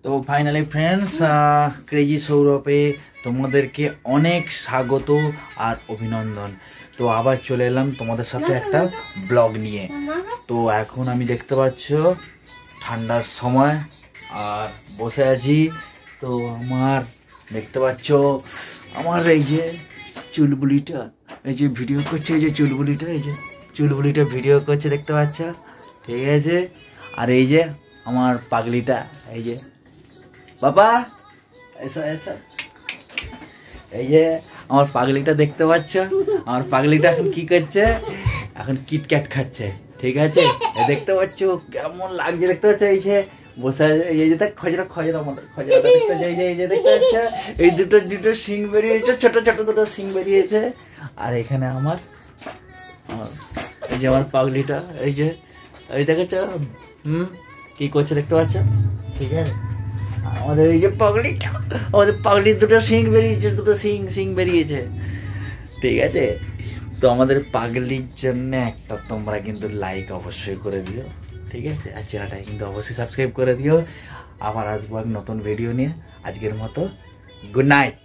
তো finally friends, crazy সৌরভে তোমাদেরকে অনেক স্বাগত আর অভিনন্দন। তো আবার চলে এলাম তোমাদের সাথে একটা ব্লগ নিয়ে। তো এখন আমি দেখতে পাচ্ছ ঠান্ডার সময় আর বসে আছি। তো আমার দেখতে পাচ্ছ আমার এই যে চুলবুলিটা, এই যে ভিডিও করছে, এই যে চুলবুলিটা, এই যে চুলবুলিটা ভিডিও করছে দেখতে পাচ্ছ, ঠিক আছে। আর এই যে আমার পাগলিটা, এই যে বাবা এসো এসো, এই যে আমার পাগলিটা দেখতে পাচ্ছ। আমার পাগলিটা এখন কি করছে, এখন কিটক্যাট খাচ্ছে, ঠিক আছে। দেখতে পাচ্ছ কেমন লাগছে, দেখতে পাচ্ছ এই যে বসে, এই যে খজরা খজরা মতো খজরা দেখতে পাচ্ছ, এই যে দেখতে পাচ্ছ এই দুটো শিং বেরিয়েছে, ছোট ছোট দুটো শিং বেরিয়েছে। আর এখানে আমার এই যে আমার পাগলিটা, এই যে এই দেখেছ কি করছে দেখতে পাচ্ছ, ঠিক আছে। আমাদের এই যে পাগলিটা, আমাদের পাগলির দুটো শিং বেরিয়েছে, দুটো শিং বেরিয়েছে, ঠিক আছে। তো আমাদের পাগলির জন্য একটা তোমরা কিন্তু লাইক অবশ্যই করে দিও, ঠিক আছে। আর চ্যানেলটাকে কিন্তু অবশ্যই সাবস্ক্রাইব করে দিও। আবার আসবো এক নতুন ভিডিও নিয়ে। আজকের মতো গুড নাইট।